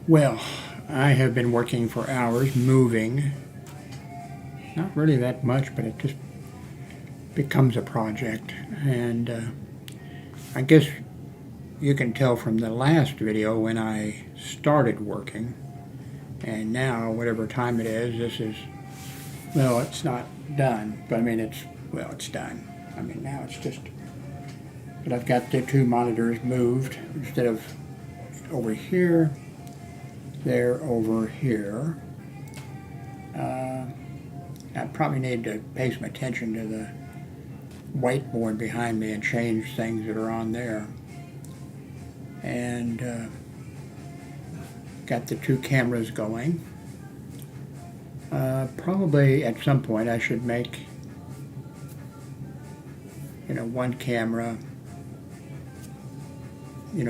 Well, I have been working for hours, moving. Not really that much, but it just becomes a project. And I guess you can tell from the last video when I started working, and now, whatever time it is, this is, well, it's not done, but I mean, it's done. I mean, now it's just, but I've got the two monitors moved. Instead of over here, they're over here. I probably need to pay some attention to the whiteboard behind me and change things that are on there. And got the two cameras going. Probably at some point I should make, one camera,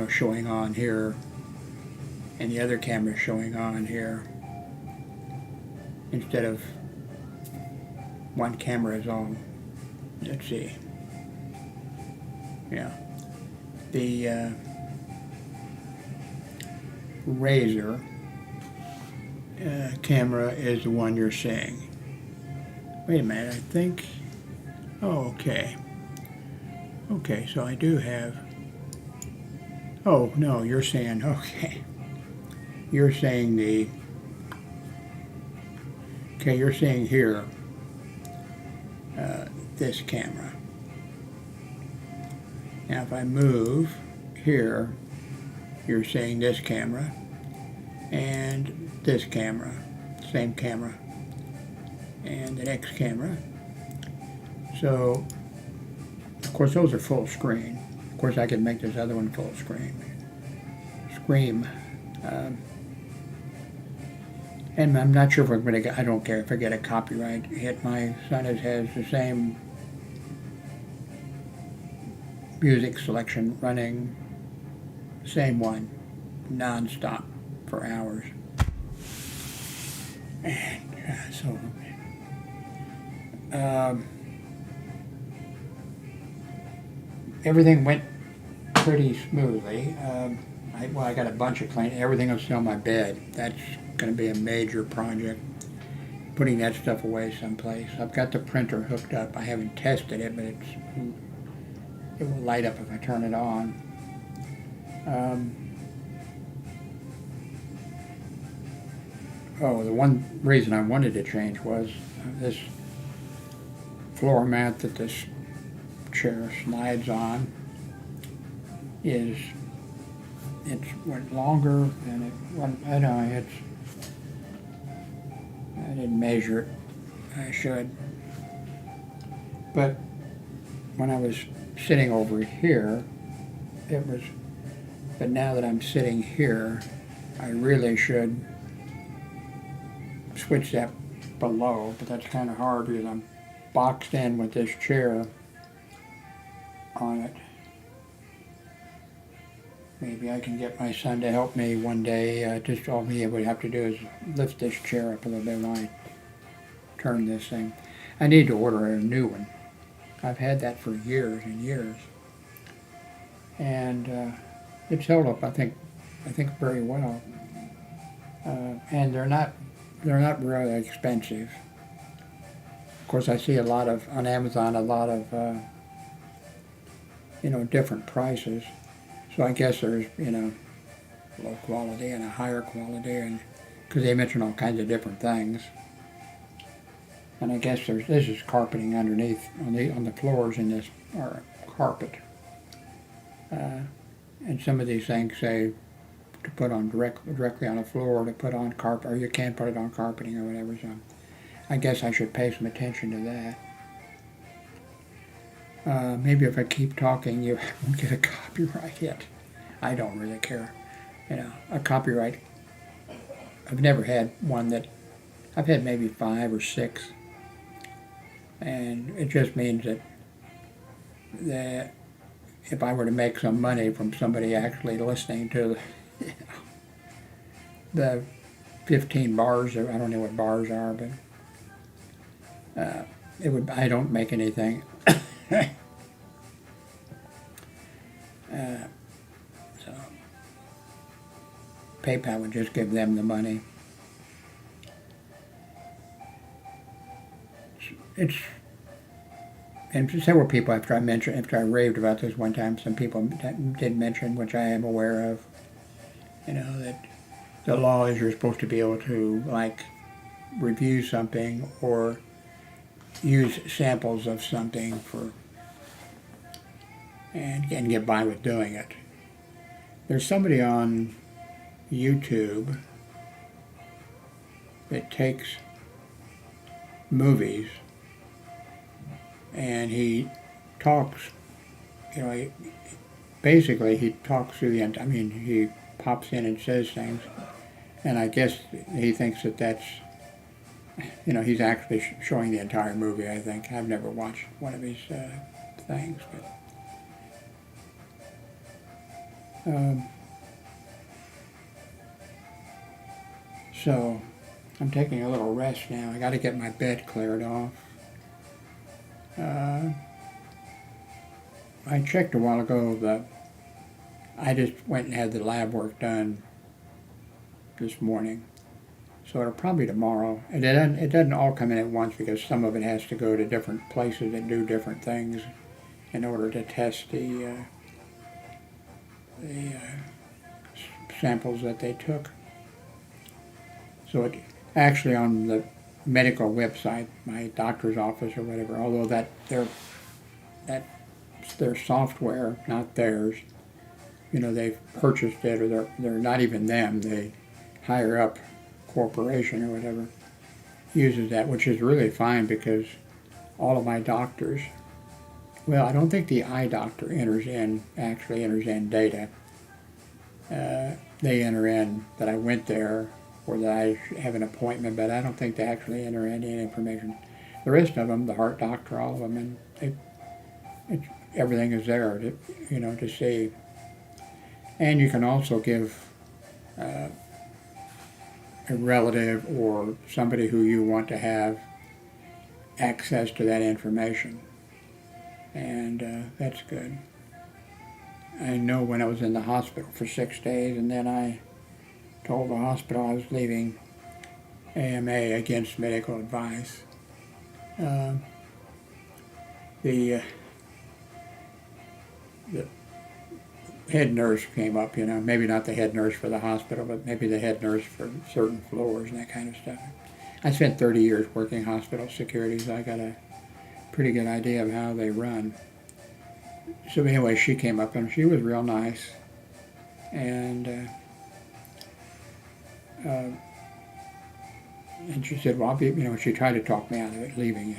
showing on here, and the other camera showing on here, instead of one camera is all. Let's see. Yeah. The Razor camera is the one you're seeing. Wait a minute, I think. Oh, okay. Okay, so I do have. Oh, no, you're saying, okay. You're saying the. Okay, you're saying here. This camera. Now if I move here, you're seeing this camera and this camera, same camera, and the next camera. So of course those are full screen. Of course I could make this other one full screen. And I'm not sure if I'm going to get, I don't care if I get a copyright hit. My son has the same music selection running, same one, non-stop for hours. And so, everything went pretty smoothly. I got a bunch of cleaning. Everything was still on my bed. That's going to be a major project, putting that stuff away someplace. I've got the printer hooked up. I haven't tested it, but it will light up if I turn it on. The one reason I wanted to change was this floor mat that this chair slides on it's went longer than it went. I know I didn't measure it. I should. But when I was sitting over here, but now that I'm sitting here, I really should switch that below, but that's kind of hard because I'm boxed in with this chair on it. Maybe I can get my son to help me one day. Just all he would have to do is lift this chair up a little bit while I turn this thing. I need to order a new one. I've had that for years and years, and it's held up. I think very well. And they're not really expensive. Of course, I see a lot of on Amazon, a lot of different prices. So I guess there's, low quality and a higher quality, and because they mention all kinds of different things. And I guess this is carpeting underneath on the floors in this are carpet. And some of these things say to put on directly on the floor, to put on carpet, or you can't put it on carpeting or whatever. So I guess I should pay some attention to that. Maybe if I keep talking, you won't get a copyright hit. I don't really care. A copyright, I've never had one that, I've had maybe 5 or 6. And it just means that if I were to make some money from somebody actually listening to the 15 bars, I don't know what bars are, but I don't make anything. PayPal would just give them the money. It's and several people after I raved about this one time, some people did mention, which I am aware of, that the law is you're supposed to be able to review something or use samples of something and get by with doing it. There's somebody on YouTube that takes movies and he talks, basically he talks through he pops in and says things, and I guess he thinks that's, he's actually showing the entire movie, I think. I've never watched one of his things, but so I'm taking a little rest now. I got to get my bed cleared off. I checked a while ago that I just went and had the lab work done this morning, so it'll probably tomorrow. And it doesn't all come in at once because some of it has to go to different places that do different things in order to test the samples that they took. So it actually on the medical website, my doctor's office or whatever, although that's their software, not theirs. They've purchased it, or they're not even them. They hire up corporation or whatever uses that, which is really fine because all of my doctors, well, I don't think the eye doctor actually enters in data. They enter in that I went there or that I have an appointment, but I don't think they actually enter in any information. The rest of them, the heart doctor, all of them, and everything is there to see. And you can also give a relative or somebody who you want to have access to that information, and that's good. I know when I was in the hospital for 6 days, and then I told the hospital I was leaving AMA against medical advice. The head nurse came up, maybe not the head nurse for the hospital, but maybe the head nurse for certain floors and that kind of stuff. I spent 30 years working hospital security, so I got a pretty good idea of how they run. So anyway, she came up and she was real nice, and she said, well, she tried to talk me out of it, leaving,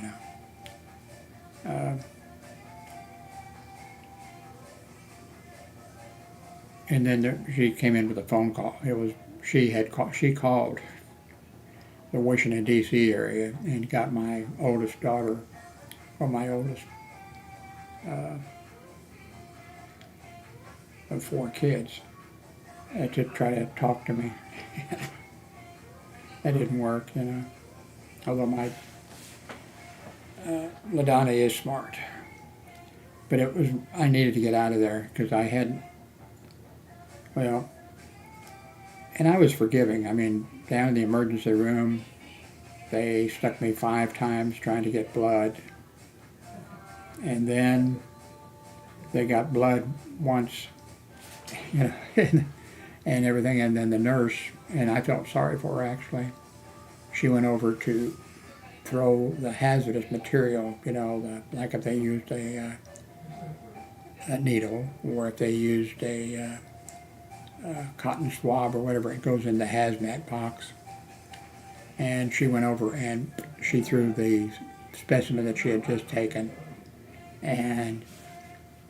and then she came in with a phone call. She called the Washington, D.C. area and got my oldest daughter, or my oldest of 4 kids, to try to talk to me. That didn't work, although my LaDonna is smart. But I needed to get out of there because I hadn't, and I was forgiving. Down in the emergency room, they stuck me 5 times trying to get blood. And then they got blood once, and everything. And then the nurse, and I felt sorry for her actually, she went over to throw the hazardous material, like if they used a needle, or if they used a cotton swab or whatever, it goes in the hazmat box. And she went over and she threw the specimen that she had just taken. And,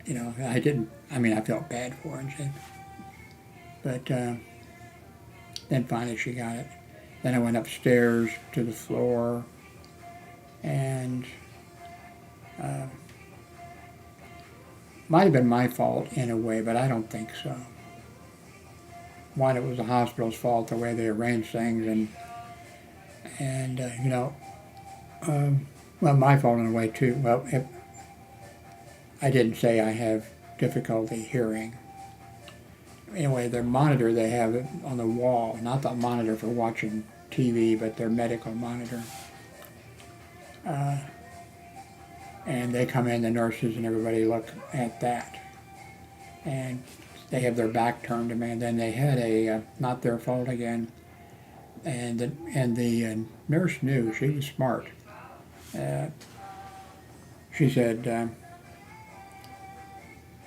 I felt bad for her. But then finally she got it. Then I went upstairs to the floor, and might have been my fault in a way, but I don't think so. One, it was the hospital's fault, the way they arranged things, and my fault in a way too. Well, I didn't say I have difficulty hearing. anyway, their monitor they have it on the wall, not the monitor for watching TV, but their medical monitor. And they come in, the nurses and everybody look at that. And they have their back turned to me, and then they had a, not their fault again. And the nurse knew, she was smart. She said,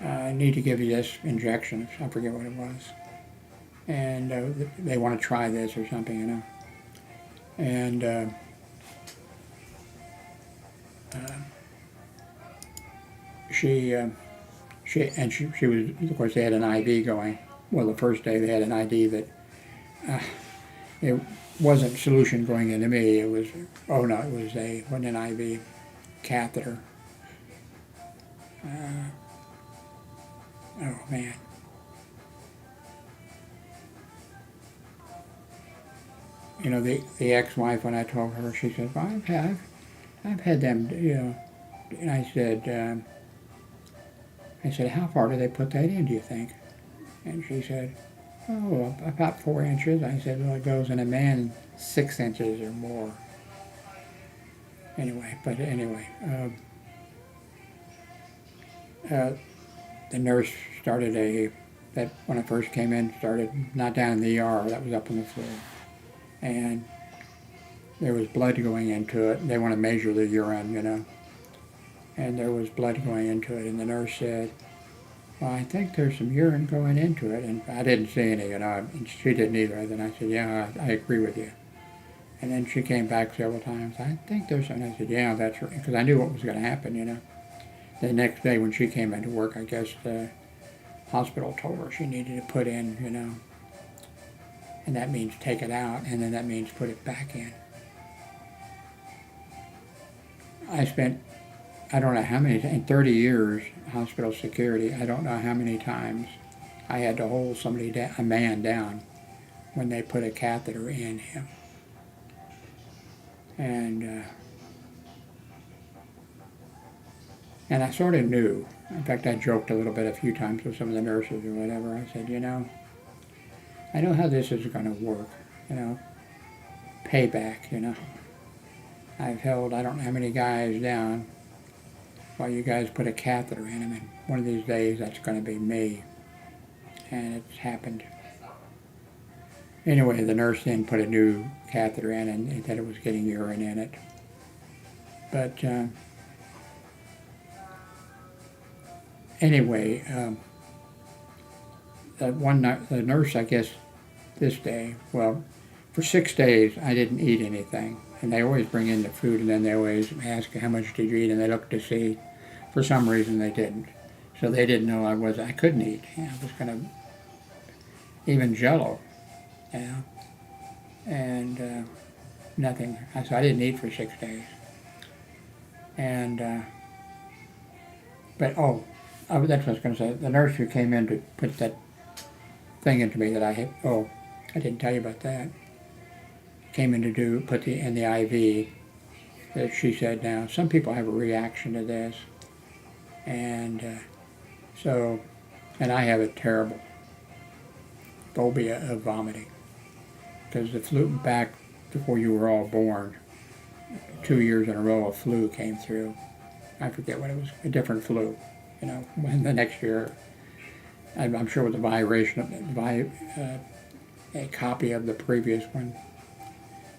I need to give you this injection. I forget what it was. And they want to try this or something, you know. And she was, of course, they had an IV going. Well, the first day they had an IV that it wasn't solution going into me. It was, oh no, it was wasn't an IV catheter. Oh man. You know, the ex-wife, when I told her, she said, well, I've had them, you know. And I said, how far do they put that in, do you think? And she said, oh, about 4 inches. I said, well, it goes in a man 6 inches or more. Anyway, the nurse started that when I first came in, started not down in the ER, that was up on the floor. And there was blood going into it. They want to measure the urine, you know. And there was blood going into it, and the nurse said, well, I think there's some urine going into it. And I didn't see any, you know, and she didn't either. And then I said, yeah, I agree with you. And then she came back several times. I think there's some. I said, yeah, that's right, because I knew what was going to happen, you know. The next day when she came into work, I guess the hospital told her she needed to put in, you know, and that means take it out, and then that means put it back in. I spent, I don't know how many, in 30 years, hospital security, I don't know how many times I had to hold somebody down, a man down, when they put a catheter in him. And I sort of knew. In fact, I joked a little bit a few times with some of the nurses or whatever. I said, you know, I know how this is going to work, you know, payback, you know. I've held I don't know how many guys down while you guys put a catheter in them, and one of these days that's going to be me. And it's happened. Anyway, the nurse then put a new catheter in, and he said it was getting urine in it. But anyway, the nurse, I guess, this day, well, for 6 days I didn't eat anything. And they always bring in the food, and then they always ask, how much did you eat? And they look to see. For some reason they didn't. So they didn't know I couldn't eat. You know, I was going to, even Jell-O, you know, and nothing. So I didn't eat for 6 days. And, but, that's what I was going to say. The nurse who came in to put that thing into me that I had, I didn't tell you about that. Came in to put in the IV, that she said, now, some people have a reaction to this. And and I have a terrible phobia of vomiting. Because the flu, back before you were all born, 2 years in a row a flu came through. I forget what it was, a different flu. You know, when the next year, I'm sure with a copy of the previous one.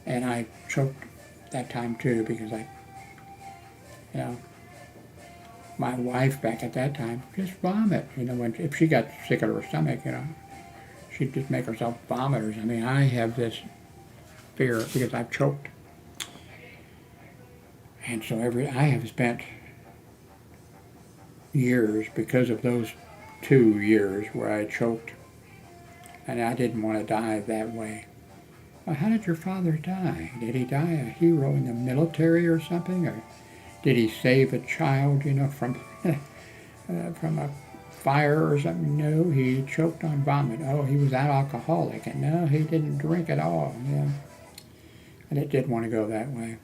And I choked that time too, because my wife back at that time just vomit. You know, if she got sick of her stomach, you know, she'd just make herself vomit. I mean, I have this fear because I've choked. And so I have spent years, because of those 2 years where I choked, and I didn't want to die that way. Well, how did your father die? Did he die a hero in the military or something? Or did he save a child, you know, from a fire or something? No, he choked on vomit. Oh, he was an alcoholic. And no, he didn't drink at all. Yeah. And it did want to go that way.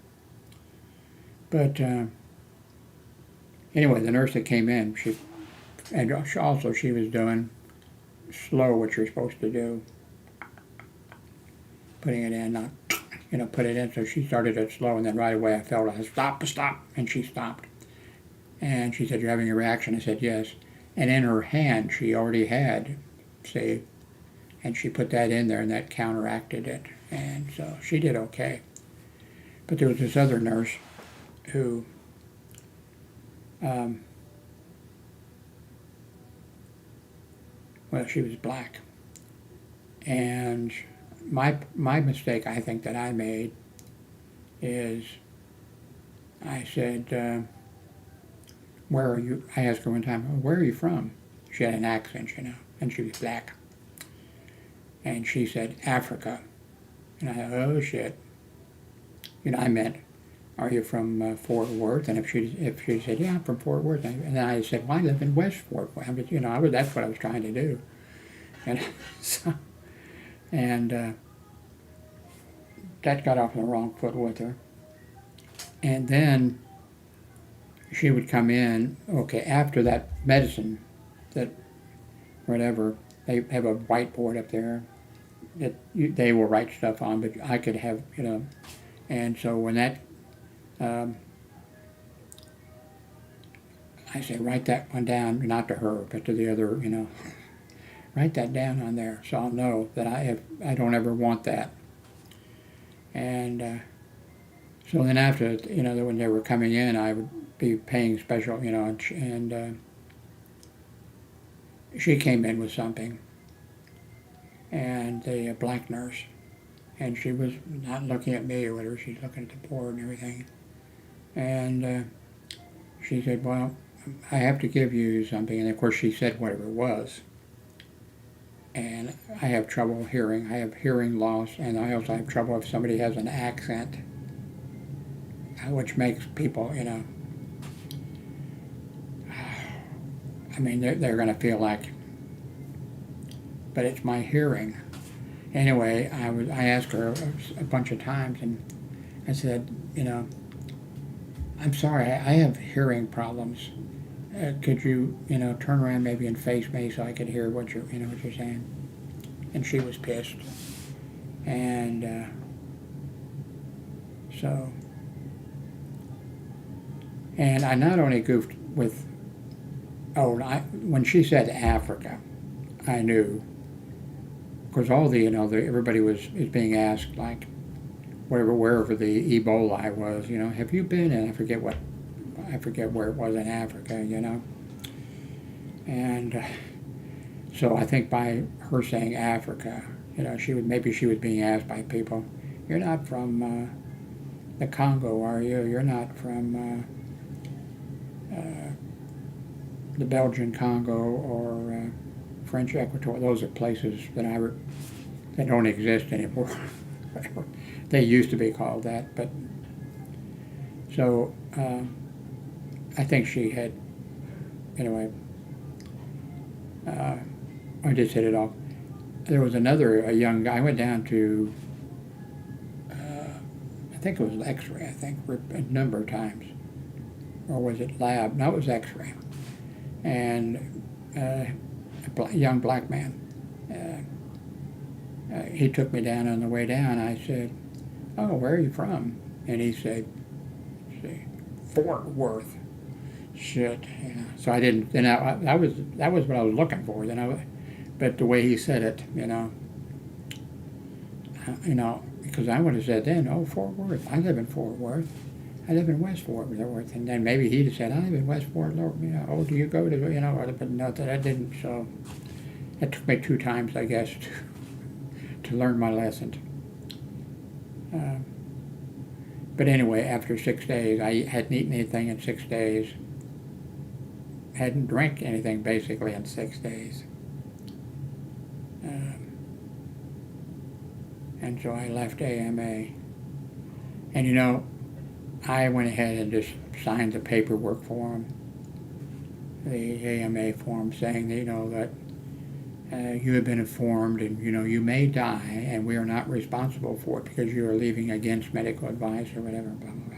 But anyway, the nurse that came in, she was doing slow what you're supposed to do. Putting it in, not, put it in. So she started it slow, and then right away I felt her stop, and she stopped. And she said, "You're having a reaction?" I said, "Yes." And in her hand, she already had, see, and she put that in there, and that counteracted it. And so she did okay. But there was this other nurse who, well, she was black. And my mistake, I think, that I made is I said, "Where are you?" I asked her one time, "Where are you from?" She had an accent, and she was black. And she said, "Africa." And I thought, oh shit. I meant, "Are you from Fort Worth?" And if she said, "Yeah, I'm from Fort Worth," and then I said, "Well, I live in West Fort Worth." That's what I was trying to do. And so, and that got off on the wrong foot with her. And then she would come in, okay, after that medicine, that whatever, they have a whiteboard up there that they will write stuff on, but I could have, and so when that, I say, write that one down, not to her, but to the other, write that down on there so I'll know that I don't ever want that. And so then after, when they were coming in, I would be paying special, and she came in with something, and the black nurse, and she was not looking at me or whatever, she's looking at the board and everything. And she said, "Well, I have to give you something," and of course she said whatever it was. And I have trouble hearing. I have hearing loss, and I also have trouble if somebody has an accent, which makes people, I mean, they're going to feel like, but it's my hearing. Anyway, I asked her a bunch of times, and I said, "I'm sorry, I have hearing problems. Could you, turn around maybe and face me so I could hear what you're saying?" And she was pissed. And so, and I not only goofed with, when she said Africa, I knew, because all everybody is being asked, like, wherever the Ebola was, have you been? And I forget where it was in Africa, And so I think by her saying Africa, she was being asked by people, "You're not from the Congo, are you? You're not from the Belgian Congo or French Equatorial." Those are places that don't exist anymore. They used to be called that, but so I think she had, anyway, I just hit it off. There was a young guy. I went down to, I think it was X-ray, a number of times. Or was it lab? No, it was X-ray. And a young black man. He took me down on the way down. I said, "Oh, where are you from?" And he said, "Fort Worth." Shit. Yeah. So I didn't. That was what I was looking for. But the way he said it, because I would have said then, "Oh, Fort Worth. I live in Fort Worth. I live in West Fort Worth." And then maybe he'd have said, "I live in West Fort Worth. Oh, do you go to But no, that didn't. So it took me 2 times, I guess, to learn my lesson. But anyway, after 6 days, I hadn't eaten anything in 6 days. Hadn't drank anything basically in 6 days. And so I left AMA. And I went ahead and just signed the paperwork for him, the AMA form, saying that, you have been informed and you may die and we are not responsible for it because you are leaving against medical advice or whatever, blah, blah, blah.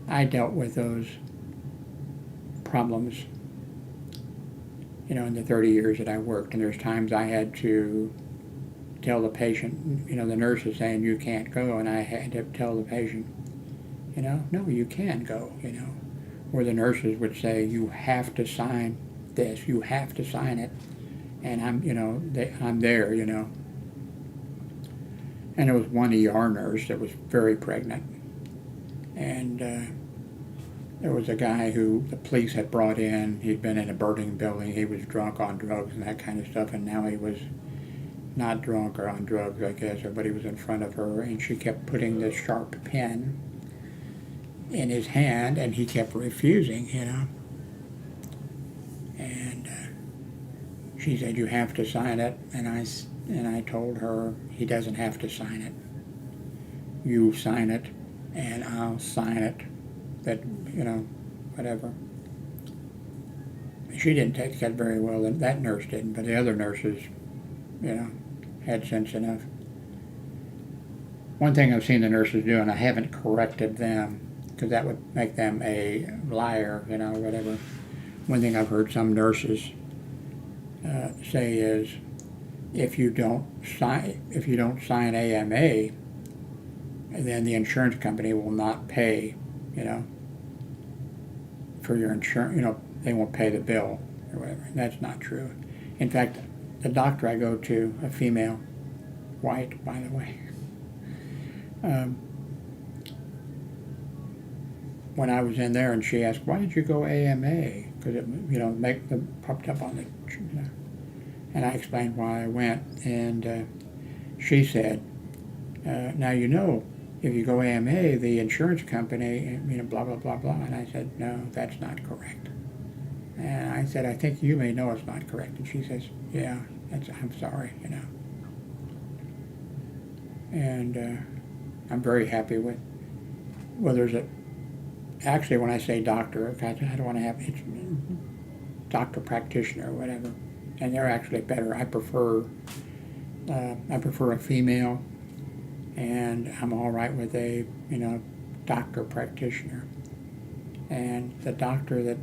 I dealt with those problems in the 30 years that I worked. And there's times I had to tell the patient, the nurse is saying you can't go, and I had to tell the patient, no, you can go, Or the nurses would say, you have to sign this, you have to sign it, and I'm there, And there was one ER nurse that was very pregnant, and there was a guy who the police had brought in. He'd been in a burning building. He was drunk on drugs and that kind of stuff, and now he was not drunk or on drugs, I guess, but he was in front of her, and she kept putting this sharp pen in his hand, and he kept refusing, And she said, you have to sign it, and I told her, he doesn't have to sign it. You sign it, and I'll sign it, that, whatever. She didn't take that very well, that nurse didn't, but the other nurses, had sense enough. One thing I've seen the nurses do, and I haven't corrected them, because that would make them a liar, whatever. One thing I've heard some nurses say is, if you don't sign AMA, then the insurance company will not pay, for your insurance, they won't pay the bill or whatever. And that's not true. In fact, the doctor I go to, a female, white, by the way, when I was in there and she asked, why did you go AMA? Because it, popped up on the, and I explained why I went, and she said, now if you go AMA, the insurance company, blah, blah, blah, blah. And I said, no, that's not correct. And I said, I think you may know it's not correct. And she says, yeah, I'm sorry, And I'm very happy with, actually when I say doctor, I don't want to have, it's doctor practitioner or whatever. And they're actually better. I prefer a female, and I'm all right with a, doctor practitioner. And the doctor that,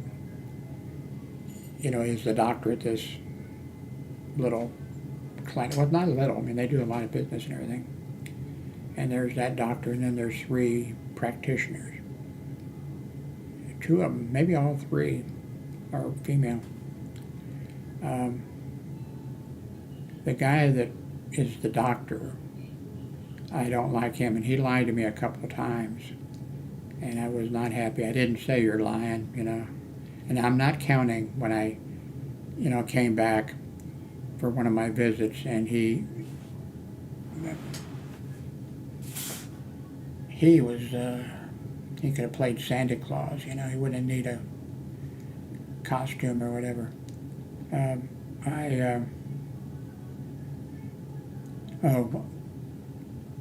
is the doctor at this little clinic, well, not a little, they do a lot of business and everything. And there's that doctor, and then there's 3 practitioners. 2 of them, maybe all 3, are female. The guy that is the doctor, I don't like him, and he lied to me a couple of times, and I was not happy. I didn't say you're lying, and I'm not counting when I, came back for one of my visits, and he was, he could have played Santa Claus, he wouldn't need a costume or whatever.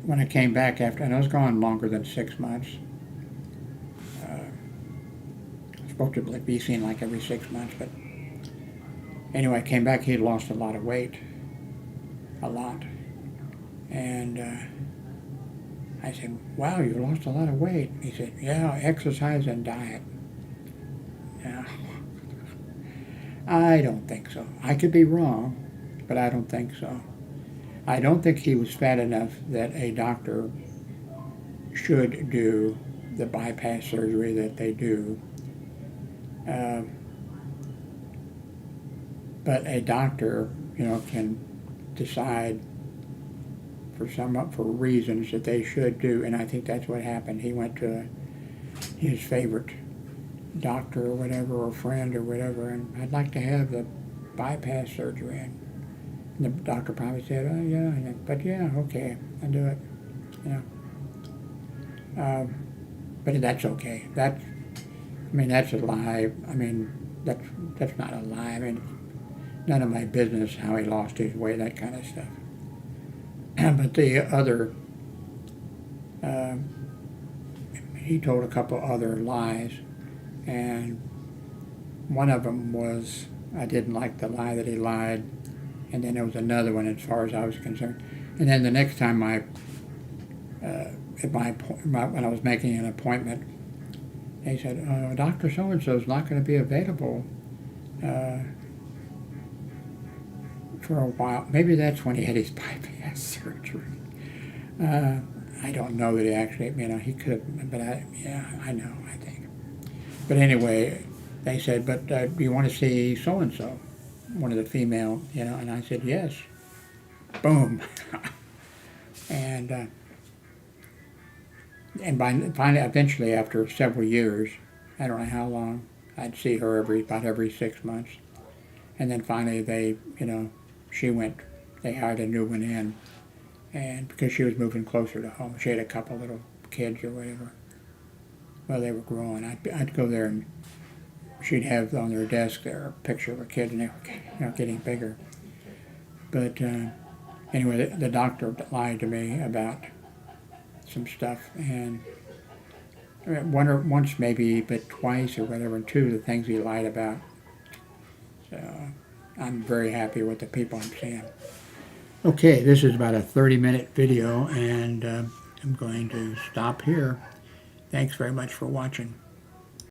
When I came back after, and I was gone longer than 6 months, I was supposed to be seen like every 6 months, but anyway, I came back, he had lost a lot of weight, a lot, and I said, wow, you lost a lot of weight. He said, yeah, exercise and diet. Yeah. I don't think so. I could be wrong, but I don't think so. I don't think he was fat enough that a doctor should do the bypass surgery that they do. But a doctor, can decide for reasons that they should do, and I think that's what happened. He went to his favorite doctor or whatever, or friend or whatever, and I'd like to have the bypass surgery. And the doctor probably said, oh yeah, but yeah, okay, I'll do it, but that's okay. That's a lie. That's not a lie. None of my business how he lost his weight, that kind of stuff. But the other, he told a couple other lies, and one of them was, I didn't like the lie that he lied, and then there was another one as far as I was concerned. And then the next time when I was making an appointment, they said, Dr. So-and-so is not going to be available for a while. Maybe that's when he had his bypass surgery. I don't know that he actually, he could have, but I know, I think. But anyway, they said, but do you want to see so-and-so, one of the female, and I said, yes. Boom. and finally, eventually, after several years, I don't know how long, I'd see her about every 6 months. And then finally they hired a new one in, and because she was moving closer to home, she had a couple little kids or whatever. Well, they were growing. I'd go there, and she'd have on their desk there a picture of a kid, and they were getting bigger. But anyway, the doctor lied to me about some stuff, and once maybe, but twice or whatever, and two of the things he lied about. So I'm very happy with the people I'm seeing. Okay, this is about a 30-minute video, and I'm going to stop here. Thanks very much for watching.